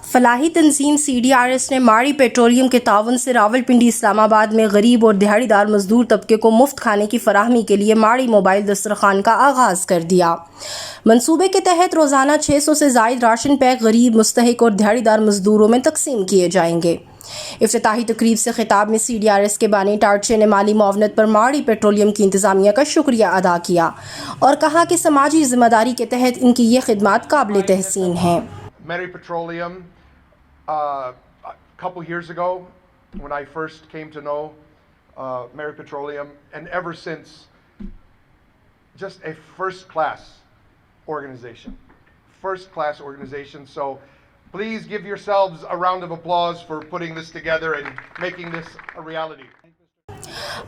फलाही तंजीम CDRS ने माड़ी petroleum के ताउन से रावलपिंडी इस्लामाबाद में गरीब और दिहाड़ीदार मजदूर तबके को मुफ्त खाने की फराहमी के लिए माड़ी मोबाइल दस्तरखान का आगाज़ कर दिया। मनसूबे के तहत रोज़ाना 600 से ज़ायद राशन पैक गरीब, मुस्तहिक और दिहाड़ीदार मजदूरों में तकसीम किए जाएंगे। इफ्तिताही तकरीब से खिताब में CDRS के बानी टार्चे ने माली मुआवनत पर माड़ी पेट्रोलियम की इंतज़ामिया का शुक्रिया अदा किया और कहा कि समाजी जिम्मेदारी के तहत इनकी ये खिदमात काबिल तहसीन हैं। Mary Petroleum, a couple years ago when I first came to know Mary Petroleum, and ever since, just a first-class organization. First-class organization. So please give yourselves a round of applause for putting this together and making this a reality.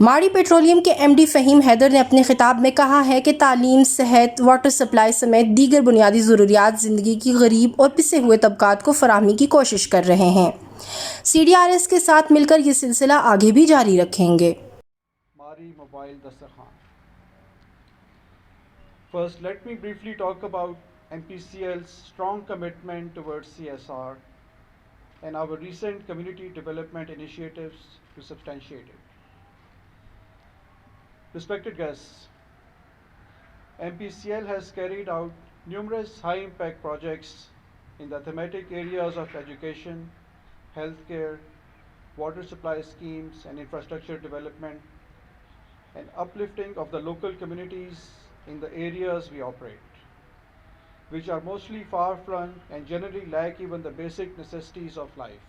माड़ी petroleum के MD Faheem Haider ने अपने खिताब में कहा है कि तालीम, सेहत, वाटर सप्लाई समेत दीगर बुनियादी ज़रूरियात ज़िंदगी की गरीब और पिसे हुए तबकात को फराहमी की कोशिश कर रहे हैं। CDRS के साथ मिलकर ये सिलसिला आगे भी जारी रखेंगे। मारी mobile Dastarkhwan. First, let me briefly talk about MPCL's strong commitment towards CSR and our recent community development initiatives to substantiate it. Respected guests, MPCL has carried out numerous high-impact projects in the thematic areas of education, healthcare, water supply schemes and infrastructure development, and uplifting of the local communities in the areas we operate, which are mostly far-flung and generally lack even the basic necessities of life.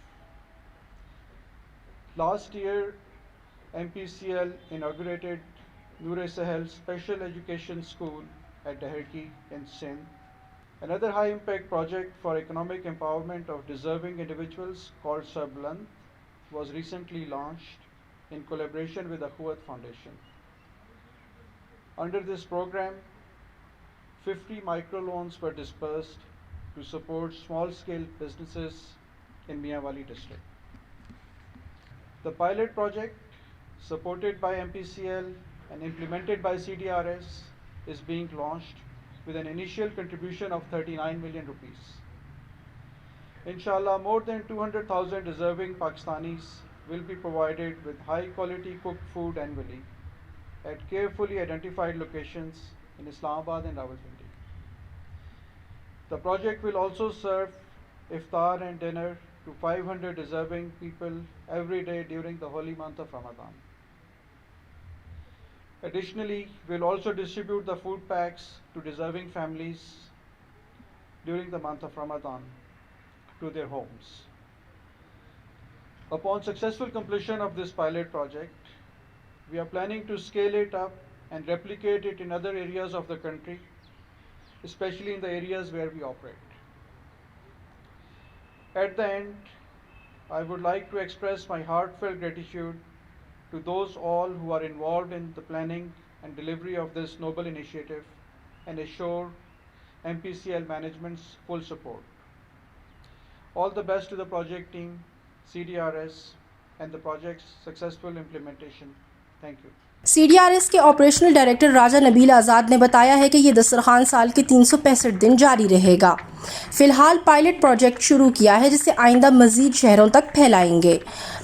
Last year, MPCL inaugurated Noor Sahel Special Education School at Daherki in Sindh. Another high-impact project for economic empowerment of deserving individuals called Sabland was recently launched in collaboration with the Khuat Foundation. Under this program, 50 microloans were dispersed to support small-scale businesses in Mianwali district. The pilot project, supported by MPCL and implemented by CDRS, is being launched with an initial contribution of 39 million rupees. Inshallah, more than 200,000 deserving Pakistanis will be provided with high-quality cooked food annually at carefully identified locations in Islamabad and Rawalpindi. The project will also serve iftar and dinner to 500 deserving people every day during the holy month of Ramadan. Additionally, we will also distribute the food packs to deserving families during the month of Ramadan to their homes. Upon successful completion of this pilot project, we are planning to scale it up and replicate it in other areas of the country, especially in the areas where we operate. At the end, I would like to express my heartfelt gratitude to those all who are involved in the planning and delivery of this noble initiative and assure MPCL management's full support. All the best to the project team, CDRS, and the project's successful implementation. Thank you. CDRS के operational director राजा नबील आज़ाद ने बताया है कि ये दस्तरखान साल के 365 दिन जारी रहेगा। फ़िलहाल पायलट प्रोजेक्ट शुरू किया है जिसे आइंदा मज़ीद शहरों तक फैलाएंगे।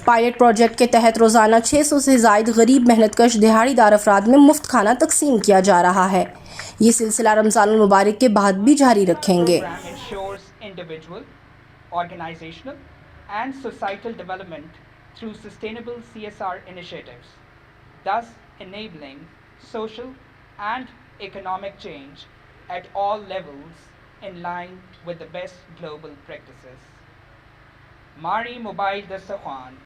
पायलट प्रोजेक्ट के तहत रोज़ाना 600 से ज़ायद गरीब मेहनतकश दिहाड़ीदार अफराद में मुफ्त खाना तकसीम किया जा रहा है। ये सिलसिला रमज़ानुल मुबारक के बाद भी जारी रखेंगे। Organizational and societal development through sustainable CSR initiatives, thus enabling social and economic change at all levels in line with the best global practices. Mari Mobile Dastrakhan